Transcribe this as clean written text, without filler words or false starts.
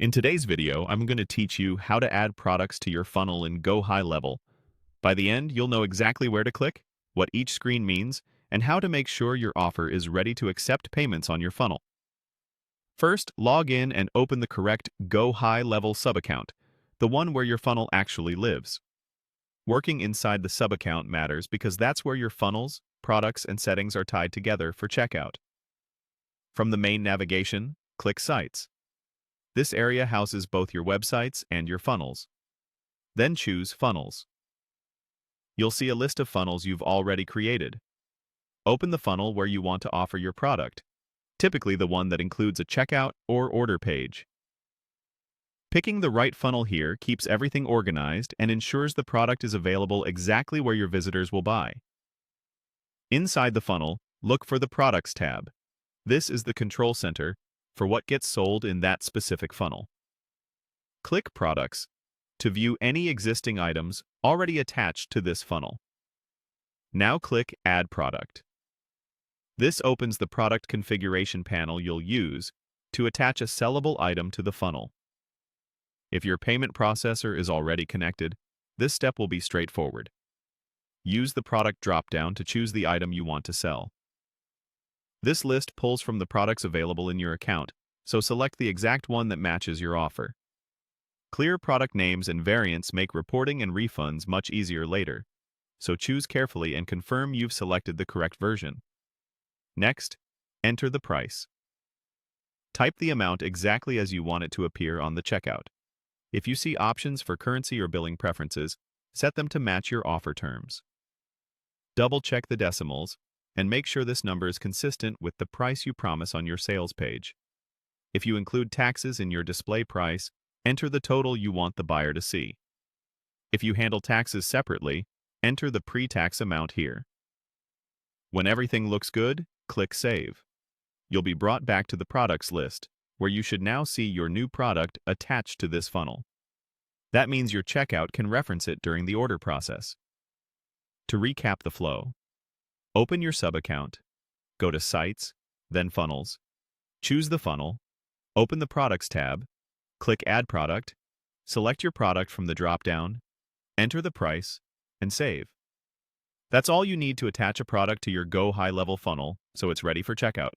In today's video, I'm going to teach you how to add products to your funnel in GoHighLevel. By the end, you'll know exactly where to click, what each screen means, and how to make sure your offer is ready to accept payments on your funnel. First, log in and open the correct GoHighLevel subaccount, the one where your funnel actually lives. Working inside the subaccount matters because that's where your funnels, products, and settings are tied together for checkout. From the main navigation, click Sites. This area houses both your websites and your funnels. Then choose Funnels. You'll see a list of funnels you've already created. Open the funnel where you want to offer your product, typically the one that includes a checkout or order page. Picking the right funnel here keeps everything organized and ensures the product is available exactly where your visitors will buy. Inside the funnel, look for the Products tab. This is the control center for what gets sold in that specific funnel. Click Products to view any existing items already attached to this funnel. Now click Add Product. This opens the product configuration panel you'll use to attach a sellable item to the funnel. If your payment processor is already connected, this step will be straightforward. Use the product drop-down to choose the item you want to sell. This list pulls from the products available in your account, so select the exact one that matches your offer. Clear product names and variants make reporting and refunds much easier later, so choose carefully and confirm you've selected the correct version. Next, enter the price. Type the amount exactly as you want it to appear on the checkout. If you see options for currency or billing preferences, set them to match your offer terms. Double-check the decimals, and make sure this number is consistent with the price you promise on your sales page. If you include taxes in your display price, enter the total you want the buyer to see. If you handle taxes separately, enter the pre-tax amount here. When everything looks good, click Save. You'll be brought back to the products list, where you should now see your new product attached to this funnel. That means your checkout can reference it during the order process. To recap the flow, open your subaccount, go to Sites, then Funnels, choose the funnel, open the Products tab, click Add Product, select your product from the drop-down, enter the price, and save. That's all you need to attach a product to your GoHighLevel funnel so it's ready for checkout.